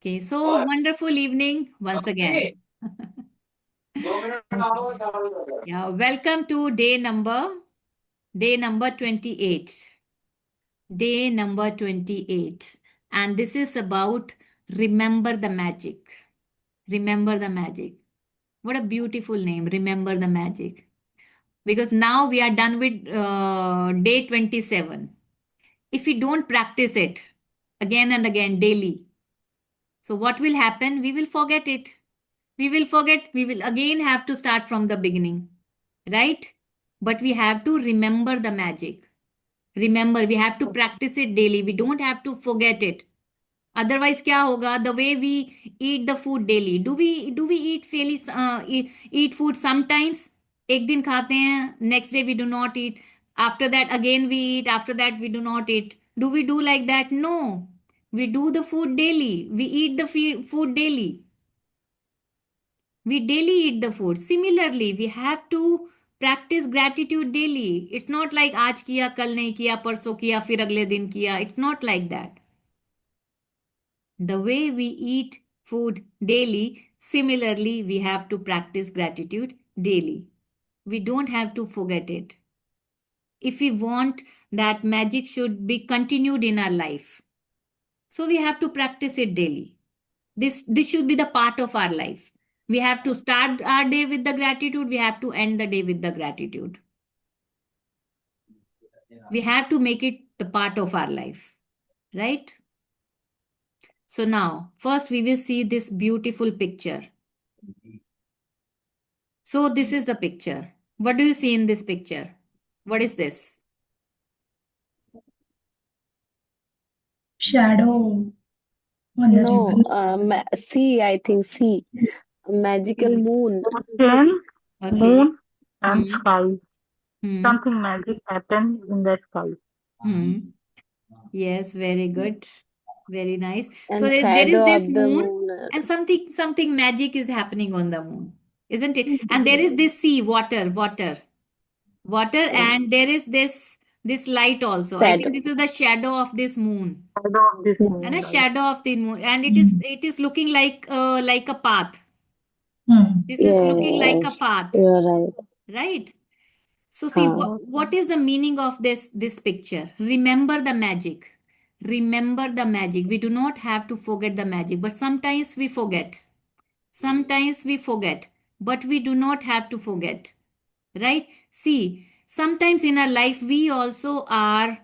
Okay, so wonderful evening once again. Yeah, welcome to day number 28. Day number 28. And this is about remember the magic. Remember the magic. What a beautiful name, remember the magic. Because now we are done with day 27. If we don't practice it again and again daily, so what will happen? We will forget it. We will forget. We will again have to start from the beginning, right? But we have to remember the magic. Remember, we have to practice it daily. We don't have to forget it. Otherwise, क्या होगा? The way we eat the food daily. Do we eat fairly eat food sometimes? एक दिन खाते हैं. Next day we do not eat. After that again we eat. After that we do not eat. Do we do like that? No. We do the food daily. We eat the food daily. We daily eat the food. Similarly, we have to practice gratitude daily. It's not like आज किया कल नहीं किया परसों किया फिर अगले दिन किया. It's not like that. The way we eat food daily, similarly, we have to practice gratitude daily. We don't have to forget it. If we want that magic should be continued in our life, so we have to practice it daily. This should be the part of our life. We have to start our day with the gratitude. We have to end the day with the gratitude. We have to make it the part of our life, right? So now, first we will see this beautiful picture. So this is the picture. What do you see in this picture? What is this? Shadow on the No, river. sea, I think sea. Magical moon. Ocean, Okay. moon, and Hmm. sky. Hmm. Something magic happens in the sky. Hmm. Yes, very good. Very nice. So And there is shadow this of the moon moon. and something magic is happening on the moon, isn't it? And there is this sea, water, and there is this light also. I think Shadow. this is the shadow of this moon. Shadow of this And moon, a right? shadow of the moon. And it is Mm. it is looking like a path. Mm. This is looking like a Yes, path, you're right. right? So see Huh. what is the meaning of this picture? Remember the magic. Remember the magic. We do not have to forget the magic, but sometimes we forget. Sometimes we forget, but we do not have to forget, right? See, sometimes in our life we also are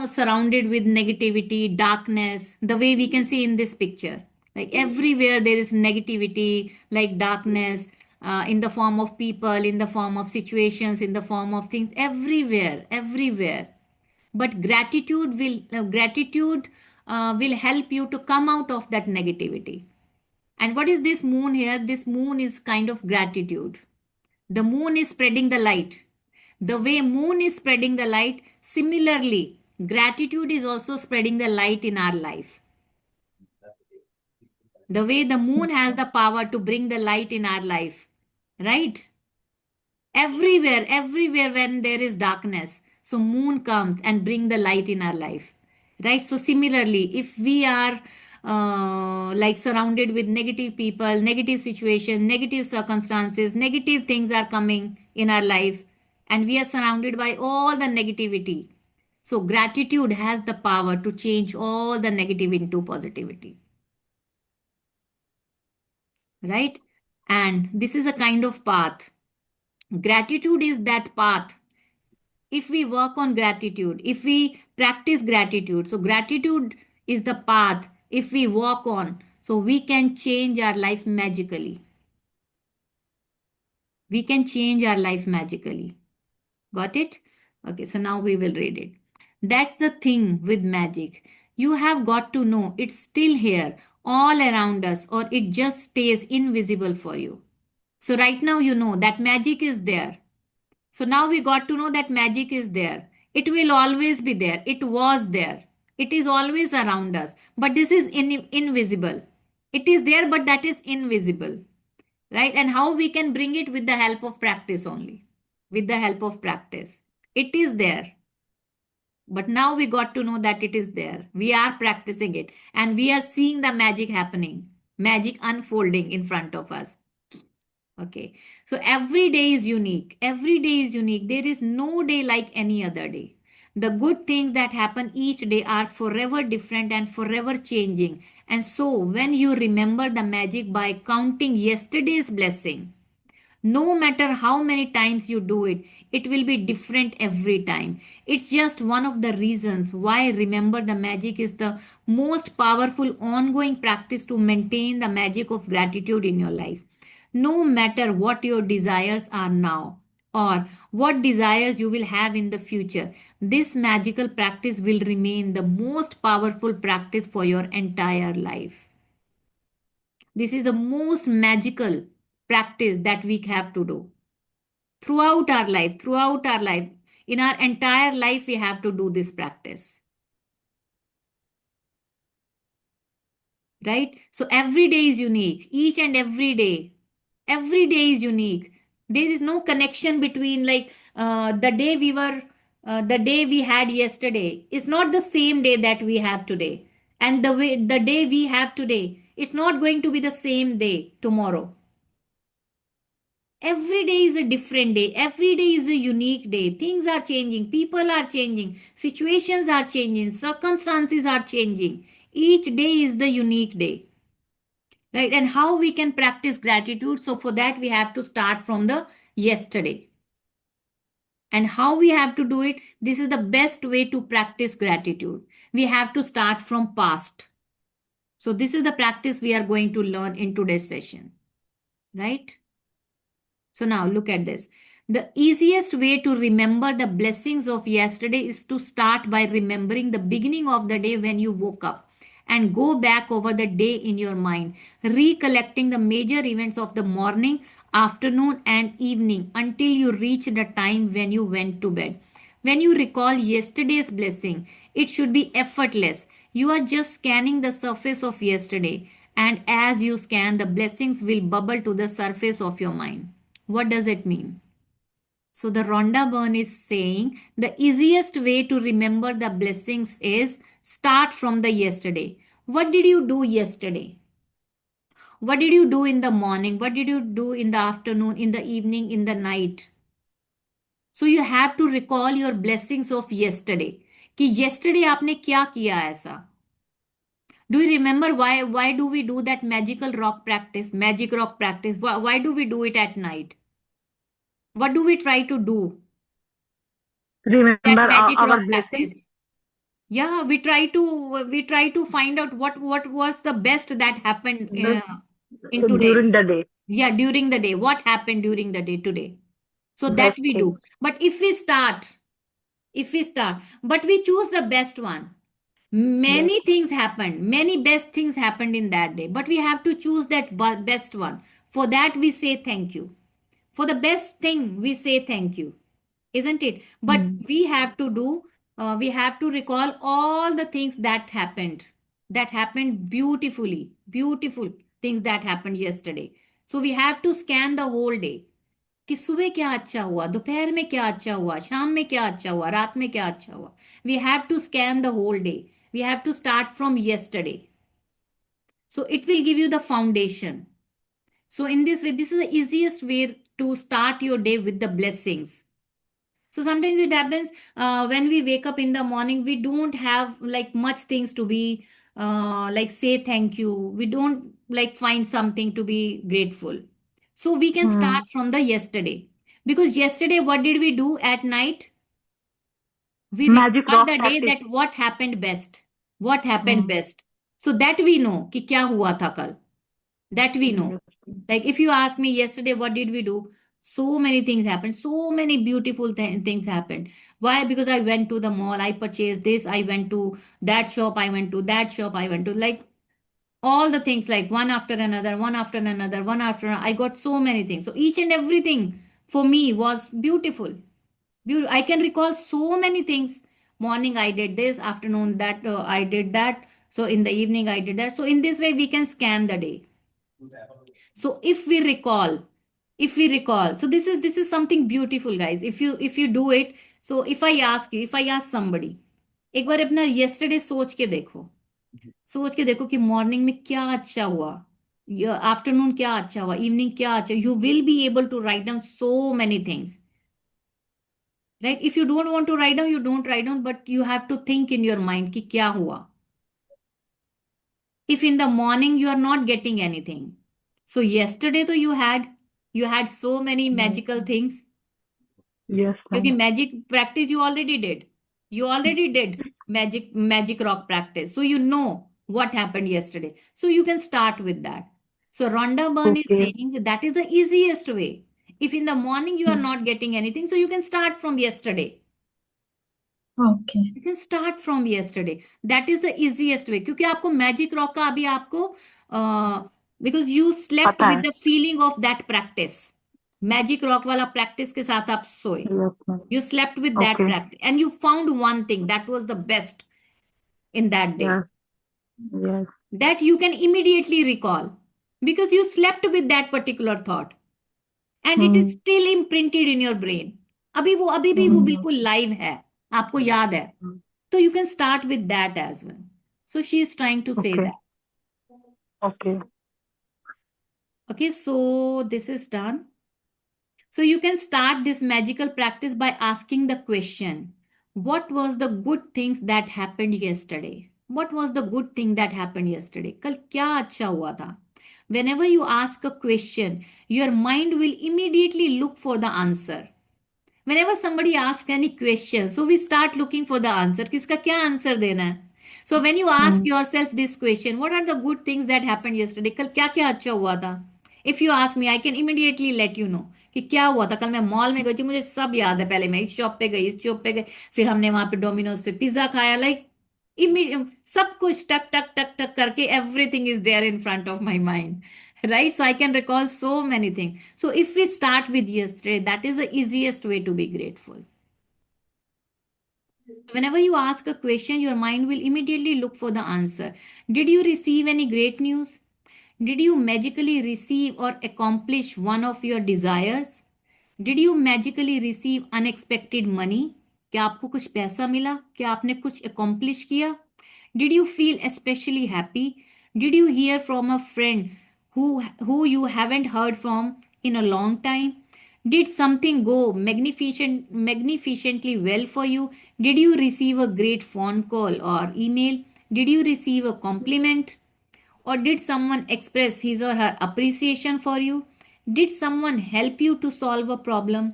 surrounded with negativity, darkness, the way we can see in this picture. Like everywhere there is negativity, like darkness, in the form of people, in the form of situations, in the form of things, everywhere. But gratitude will help you to come out of that negativity. And what is this moon here? This moon is kind of gratitude. The moon is spreading the light. The way moon is spreading the light, similarly, gratitude is also spreading the light in our life. The way the moon has the power to bring the light in our life, right? Everywhere when there is darkness, so moon comes and bring the light in our life, right? So similarly, if we are like surrounded with negative people, negative situations, negative circumstances, negative things are coming in our life, and we are surrounded by all the negativity, so gratitude has the power to change all the negative into positivity, right? And this is a kind of path. Gratitude is that path. If we work on gratitude, if we practice gratitude, so gratitude is the path if we walk on, so we can change our life magically. We can change our life magically. Got it? Okay, so now we will read it. That's the thing with magic. You have got to know it's still here, all around us, or it just stays invisible for you. So, right now, you know that magic is there. So now we got to know that magic is there. It will always be there. It was there. It is always around us. But this is invisible. It is there, but that is invisible. Right? And how we can bring it with the help of practice only. With the help of practice. It is there. But now we got to know that it is there. We are practicing it and we are seeing the magic happening, magic unfolding in front of us. Okay. So every day is unique. Every day is unique. There is no day like any other day. The good things that happen each day are forever different and forever changing. And so when you remember the magic by counting yesterday's blessing, no matter how many times you do it, it will be different every time. It's just one of the reasons why remember the magic is the most powerful ongoing practice to maintain the magic of gratitude in your life. No matter what your desires are now or what desires you will have in the future, this magical practice will remain the most powerful practice for your entire life. This is the most magical practice that we have to do throughout our life, in our entire life, we have to do this practice. Right? So every day is unique, each and every day is unique. There is no connection between the day we had yesterday is not the same day that we have today, and the day we have today, it's not going to be the same day tomorrow. Every day is a different day. Every day is a unique day. Things are changing. People are changing. Situations are changing. Circumstances are changing. Each day is the unique day. Right? And how we can practice gratitude. So, for that, we have to start from the yesterday. And how we have to do it? This is the best way to practice gratitude. We have to start from past. So, this is the practice we are going to learn in today's session. Right? So now look at this. The easiest way to remember the blessings of yesterday is to start by remembering the beginning of the day when you woke up and go back over the day in your mind, recollecting the major events of the morning, afternoon, and evening until you reach the time when you went to bed. When you recall yesterday's blessing, it should be effortless. You are just scanning the surface of yesterday, and as you scan, the blessings will bubble to the surface of your mind. What does it mean? So the Rhonda Byrne is saying the easiest way to remember the blessings is start from the yesterday. What did you do yesterday? What did you do in the morning? What did you do in the afternoon, in the evening, in the night? So you have to recall your blessings of yesterday. कि yesterday आपने क्या किया ऐसा? Do you remember why do we do that magic rock practice? Why do we do it at night? What do we try to do? Remember That magic our rock blessings. practice. Yeah, we try to find out what was the best that happened in today. During the day. Yeah, during the day. What happened during the day today? So that Best we thing. do. But if we start, but we choose the best one. Many things happened, many best things happened in that day, but we have to choose that best one. For that, we say thank you. For the best thing, we say thank you, isn't it? But we have to we have to recall all the things that happened beautifully, beautiful things that happened yesterday. So we have to scan the whole day. कि सुबह क्या अच्छा हुआ, दोपहर में क्या अच्छा हुआ, शाम में क्या अच्छा हुआ, रात में क्या अच्छा हुआ. We have to scan the whole day. We have to start from yesterday. So it will give you the foundation. So in this way, this is the easiest way to start your day with the blessings. So sometimes it happens when we wake up in the morning, we don't have like much things to be like say thank you. We don't like find something to be grateful. So we can start from the yesterday. Because yesterday, what did we do at night? We Magic recall rock the day practice. that what happened best. What happened best. So that we know कि क्या हुआ था कल. That we know. Like if you ask me yesterday, what did we do? So many things happened. So many beautiful things happened. Why? Because I went to the mall, I purchased this, I went to that shop, I went to that shop, I went to like all the things like one after another, one after another, one after another. I got so many things. So each and everything for me was beautiful. I can recall so many things. Morning I did this, afternoon that I did that. So in the evening I did that. So in this way we can scan the day. So if we recall, so this is something beautiful, guys. If you do it, so if I ask somebody, एक बार अपना yesterday सोच के देखो कि morning में क्या अच्छा हुआ, आफ्टरनून क्या अच्छा हुआ, इवनिंग क्या अच्छा, you will be able to write down so many things, right? If you don't want to write down, you don't write down, but you have to think in your mind कि क्या हुआ. If in the morning you are not getting anything, so yesterday तो you had so many magical things, Yes, क्योंकि ma'am. Magic practice you already did magic rock practice, so you know what happened yesterday, so you can start with that. So Rhonda Byrne is Okay. saying that is the easiest way. If in the morning you are not getting anything, so you can start from yesterday. Okay. You can start from yesterday. That is the easiest way. क्योंकि आपको magic rock का अभी आपको because you slept पता with है. the feeling of that practice. Magic rock वाला practice के साथ आप सोए. Yes, ma'am. You slept with that Okay. practice and you found one thing that was the best in that day, Yes. Yes. that you can immediately recall because you slept with that particular thought and it is still imprinted in your brain. अभी भी वो बिल्कुल live है, आपको याद है. So you can start with that as well. So she is trying to say Okay. that. Okay. Okay, so this is done. So you can start this magical practice by asking the question, what was the good things that happened yesterday? What was the good thing that happened yesterday? कल क्या अच्छा हुआ था? Whenever you ask a question, your mind will immediately look for the answer. Whenever somebody asks any question, so we start looking for the answer. किसका क्या answer देना है? So when you ask yourself this question, what are the good things that happened yesterday? कल क्या क्या अच्छा हुआ था? If you ask me, I can immediately let you know कि क्या हुआ था. कल मैं मॉल में गई थी, मुझे सब याद है. पहले मैं इस शॉप पे गई, इस शॉप पे गई, फिर हमने वहां पे डोमिनोज पे पिज्जा खाया. लाइक इमीडिएट सब कुछ टक टक टक टक करके everything is there in front of my mind, right? So I can recall so many things. So if we start with yesterday, that is the easiest way to be grateful. Whenever you ask a question, your mind will immediately look for the answer. Did you receive any great news? Did you magically receive or accomplish one of your desires? Did you magically receive unexpected money? क्या आपको कुछ पैसा मिला? क्या आपने कुछ accomplish किया? Did you feel especially happy? Did you hear from a friend who you haven't heard from in a long time? Did something go magnificently well for you? Did you receive a great phone call or email? Did you receive a compliment? Or did someone express his or her appreciation for you? Did someone help you to solve a problem?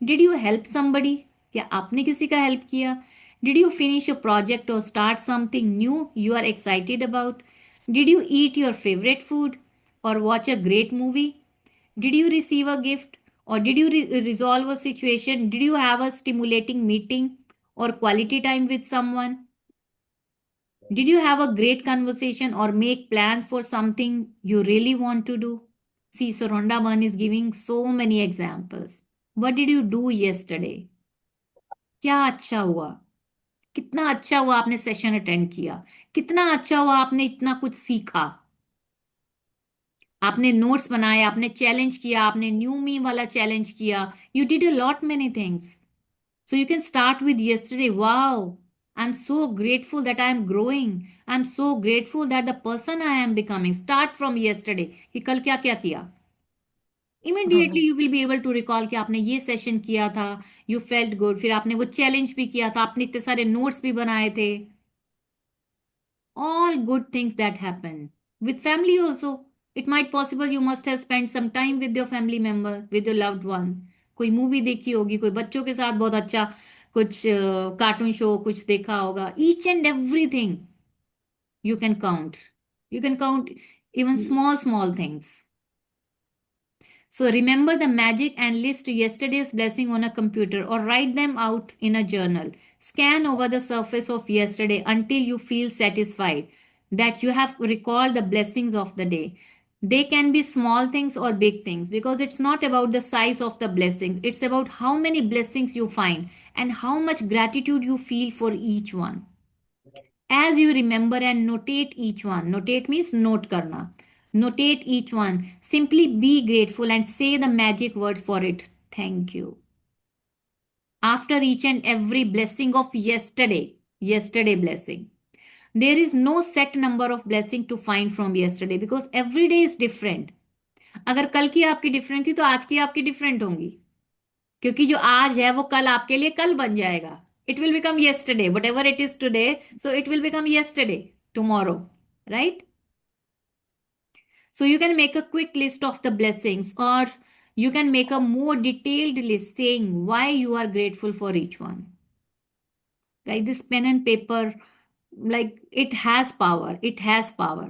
Did you help somebody? क्या आपने किसी का help किया? Did you finish a project or start something new you are excited about? Did you eat your favorite food or watch a great movie? Did you receive a gift or did you resolve a situation? Did you have a stimulating meeting or quality time with someone? Did you have a great conversation or make plans for something you really want to do? See, so Rhonda Byrne is giving so many examples. What did you do yesterday? क्या अच्छा हुआ? कितना अच्छा हुआ आपने session attend किया? कितना अच्छा हुआ आपने इतना कुछ सीखा? आपने नोट्स बनाए, आपने चैलेंज किया, आपने न्यू मी वाला चैलेंज किया. You did a lot many things. So you can start with yesterday. Wow, I'm so grateful that I am growing. I'm so grateful that the person I am becoming. Start from yesterday. कि कल क्या क्या किया. Immediately you will be able to recall कि आपने ये session किया था. You felt good. फिर आपने वो चैलेंज भी किया था. आपने इतने सारे नोट्स भी बनाए थे. All good things that happen. With family also. It might possible you must have spent some time with your family member, with your loved one. कोई मूवी देखी होगी, कोई बच्चों के साथ बहुत अच्छा कुछ कार्टून शो कुछ देखा होगा. Each and everything you can count. You can count even small things. So remember the magic and list yesterday's blessing on a computer or write them out in a journal. Scan over the surface of yesterday until you feel satisfied that you have recalled the blessings of the day. They can be small things or big things because it's not about the size of the blessings. It's about how many blessings you find and how much gratitude you feel for each one. As you remember and notate each one, notate means note karna. Notate each one. Simply be grateful and say the magic word for it. Thank you. After each and every blessing of yesterday, yesterday blessing. There is no set number of blessing to find from yesterday because every day is different. अगर कल की आपकी different थी तो आज की आपकी different होंगी, क्योंकि जो आज है वो कल आपके लिए कल बन जाएगा. It will become yesterday. Whatever it is today, so it will become yesterday tomorrow, right? So you can make a quick list of the blessings, or you can make a more detailed list saying why you are grateful for each one. Like this pen and paper, like it has power. It has power.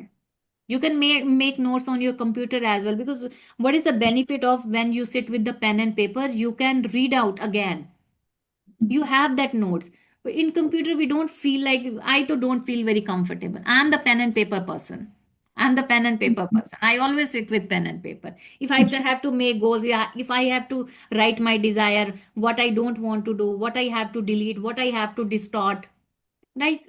You can make notes on your computer as well, because what is the benefit of when you sit with the pen and paper? You can read out again. You have that notes. But in computer, we don't feel like, I too don't feel very comfortable. I'm the pen and paper person. I'm the pen and paper person. I always sit with pen and paper. If I have to make goals, yeah, if I have to write my desire, what I don't want to do, what I have to delete, what I have to distort, right?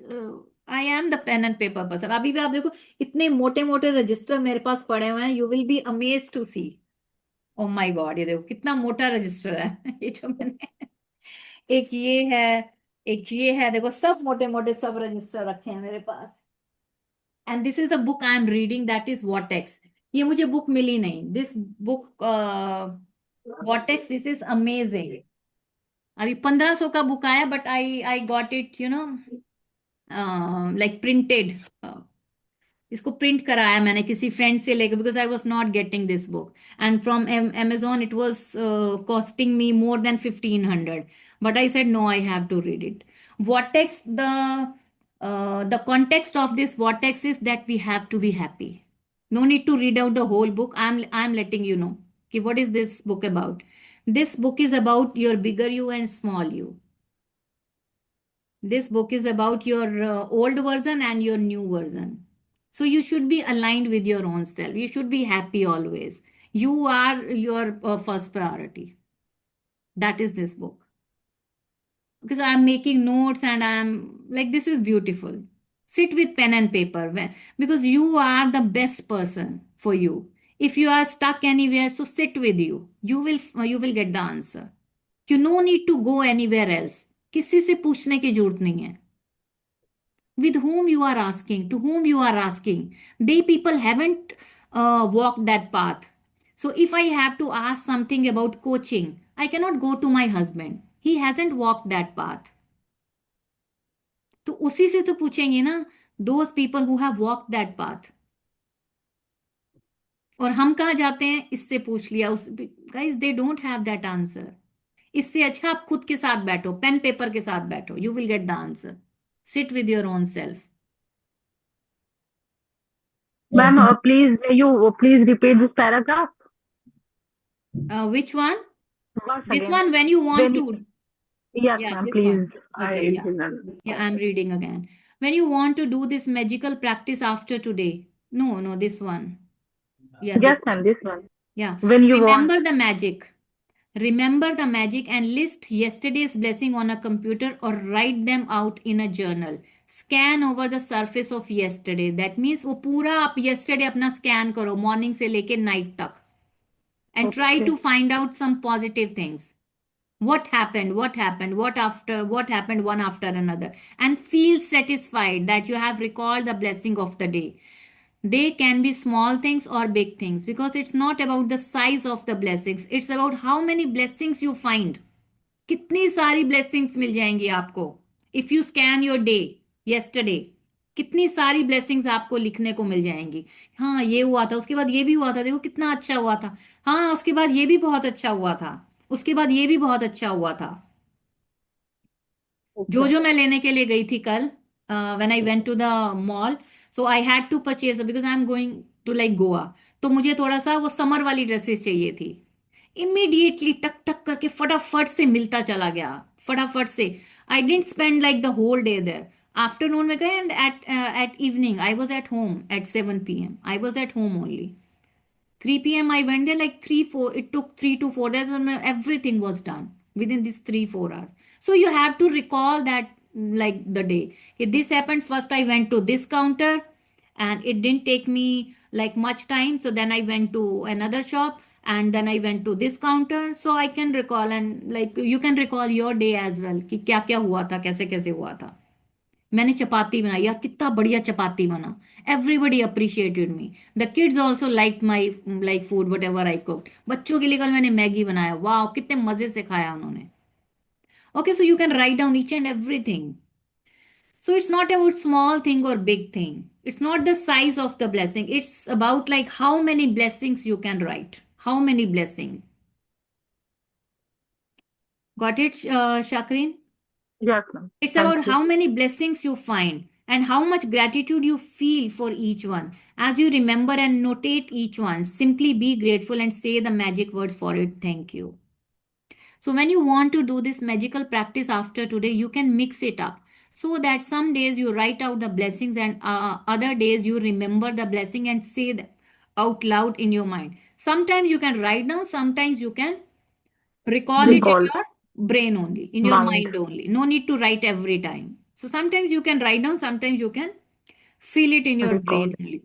I am the pen and paper person. अभी भी आप देखो इतने मोटे मोटे register मेरे पास पड़े हुए हैं. You will be amazed to see. Oh my God, ये देखो कितना मोटा रजिस्टर है. ये जो मैंने एक ये है, एक ये है, देखो सब मोटे मोटे सब रजिस्टर रखे हैं मेरे पास. And this is the book I am reading, that is vortex. ये मुझे बुक मिली नहीं. This book vortex, this is amazing. अभी 1500 का बुक आया, but I got it like printed. इसको प्रिंट कराया मैंने किसी फ्रेंड से लेकर, because I was not getting this book, and from Amazon it was costing me more than 1500, but I said no, I have to read it. Vortex, the context of this vortex is that we have to be happy. No need to read out the whole book. I'm letting you know कि what is this book about. This book is about your bigger you and small you. This book is about your old version and your new version. So you should be aligned with your own self. You should be happy always. You are your first priority. That is this book. Because I'm making notes and I'm like, this is beautiful. Sit with pen and paper because you are the best person for you. If you are stuck anywhere, so sit with you. You will get the answer. You no need to go anywhere else. किसी से पूछने की जरूरत नहीं है. With whom you are asking, to whom you are asking, they people haven't walked that path. So if I have to ask something about coaching, I cannot go to my husband. He hasn't walked that path. तो उसी से तो पूछेंगे ना, those people who have walked that path. और हम कहाँ जाते हैं? इससे पूछ लिया उस. guys, they don't have that answer. इससे अच्छा आप खुद के साथ बैठो, पेन पेपर के साथ बैठो. You will get the answer. Sit with your own self. Yes, Ma'am, ma'am. please repeat this paragraph Which one? once This again. one, when you want When to. Yes, Yeah, ma'am, this please. one. Okay, I yeah. remember. Yeah, I'm reading again. When you want to do this magical practice after today. No, this one. Yeah, Yes, this ma'am, one. this one. Yeah. When you want. Remember the magic. Remember the magic and list yesterday's blessing on a computer or write them out in a journal. Scan over the surface of yesterday. That means वो पूरा आप yesterday अपना scan करो morning से लेके night तक. And try Okay. to find out some positive things. What happened, what happened one after another, and feel satisfied that you have recalled the blessing of the day. They can be small things or big things, because it's not about the size of the blessings, it's about how many blessings you find. कितनी सारी blessings मिल जाएंगी आपको. If you scan your day yesterday, कितनी सारी blessings आपको लिखने को मिल जाएंगी. हाँ, ये हुआ था, उसके बाद ये भी हुआ था, देखो कितना अच्छा हुआ था. हाँ, उसके बाद ये भी बहुत अच्छा हुआ था, उसके बाद ये भी बहुत अच्छा हुआ था. जो Okay. मैं लेने के लिए गई थी कल, when I went to the mall, so I had to purchase because I am going to like Goa. तो मुझे थोड़ा सा वो समर वाली ड्रेसेस चाहिए थी. इमीडिएटली टक टक करके फटाफट से मिलता चला गया, फटाफट से. I didn't spend like the whole day there. Afternoon में गए and at evening I was at home at 7 PM. I was at home only. 3 PM I went there, like 3-4, it took 3 to 4 days and everything was done within these 3-4 hours. So you have to recall that, like the day. If this happened, first I went to this counter and it didn't take me like much time. So then I went to another shop and then I went to this counter. So I can recall, and like you can recall your day as well कि क्या क्या हुआ था, कैसे कैसे हुआ था. मैंने चपाती बनाई, यार कितना बढ़िया चपाती बना, everybody appreciated me, the kids also like my like food what ever I cook, बच्चों के लिए कल मैंने मैगी बनाया, वाह कितने मजे से खाया उन्होंने. Okay, so you can write down each and everything. So it's not about small thing or big thing. It's not the size of the blessing. It's about like how many blessings you can write. How many blessings. Got it, Shakrin? Yes, ma'am. It's Thank about you. how many blessings you find and how much gratitude you feel for each one. As you remember and notate each one, simply be grateful and say the magic words for it. Thank you. So when you want to do this magical practice after today, you can mix it up so that some days you write out the blessings and other days you remember the blessing and say them out loud in your mind. Sometimes you can write down, sometimes you can recall it in Recall. your brain only, in your Mind. mind only. No need to write every time. So sometimes you can write down, sometimes you can feel it in your Recall. brain only,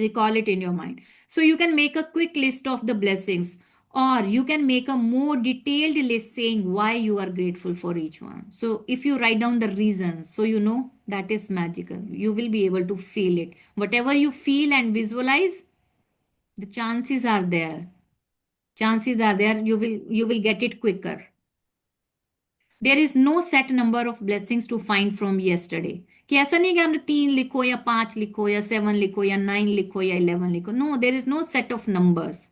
recall it in your mind. So you can make a quick list of the blessings, or you can make a more detailed list saying why you are grateful for each one. So if you write down the reasons, so you know that is magical, you will be able to feel it. Whatever you feel and visualize, the chances are there you will get it quicker. There is no set number of blessings to find from yesterday. कि ऐसा नहीं कि आपने 3 लिखो या 5 लिखो या 7 लिखो या 9 लिखो या 11 लिखो. No, there is no set of numbers.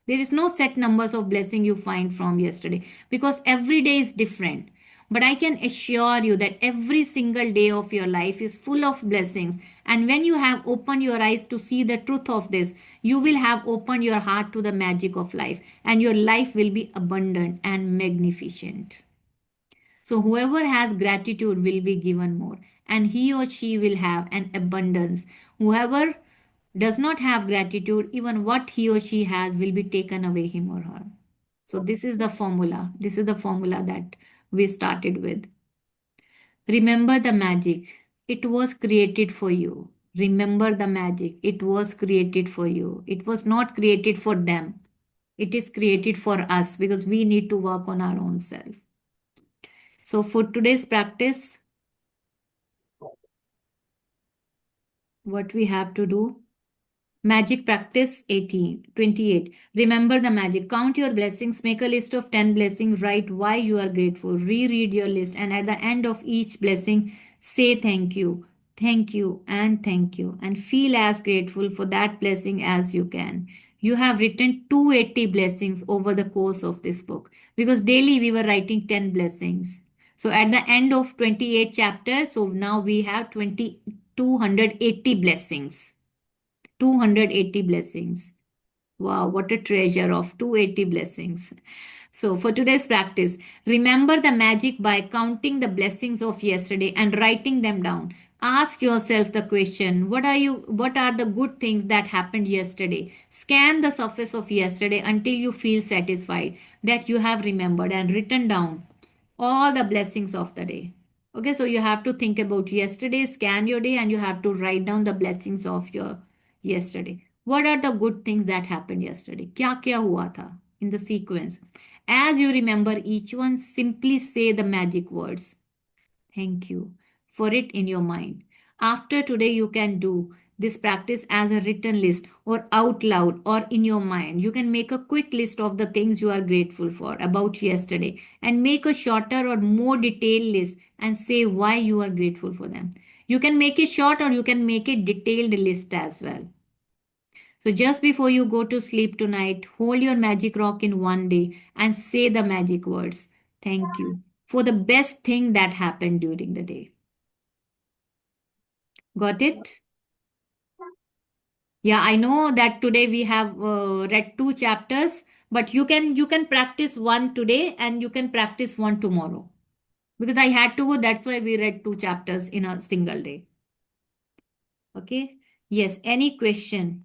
There is no set numbers of blessing you find from yesterday because every day is different. But I can assure you that every single day of your life is full of blessings. And when you have opened your eyes to see the truth of this, you will have opened your heart to the magic of life, and your life will be abundant and magnificent. So, whoever has gratitude will be given more, and he or she will have an abundance. Whoever does not have gratitude, even what he or she has will be taken away him or her. So, this is the formula. This is the formula that we started with. Remember the magic. It was created for you. Remember the magic. It was created for you. It was not created for them. It is created for us because we need to work on our own self. So for today's practice, what we have to do, magic practice 28. Remember the magic. Count your blessings. Make a list of 10 blessings. Write why you are grateful. Reread your list. And at the end of each blessing, say thank you, and thank you. And feel as grateful for that blessing as you can. You have written 280 blessings over the course of this book because daily we were writing 10 blessings. So at the end of 28 chapters, so now we have 280 blessings. 280 blessings. Wow, what a treasure of 280 blessings. So for today's practice, remember the magic by counting the blessings of yesterday and writing them down. Ask yourself the question, what are the good things that happened yesterday? Scan the surface of yesterday until you feel satisfied that you have remembered and written down all the blessings of the day. Okay, so you have to think about yesterday, scan your day, and you have to write down the blessings of your yesterday. What are the good things that happened yesterday? Kya kya hua tha in the sequence? As you remember each one, simply say the magic words. Thank you for it in your mind. After today, you can do this practice as a written list or out loud or in your mind. You can make a quick list of the things you are grateful for about yesterday and make a shorter or more detailed list and say why you are grateful for them. You can make it short or you can make it detailed list as well. So just before you go to sleep tonight, hold your magic rock in one day and say the magic words. Thank you for the best thing that happened during the day. Got it? Yeah, I know that today we have read 2 chapters, but you can practice one today and you can practice one tomorrow. Because I had to go, that's why we read 2 chapters in a single day. Okay? Yes, any question?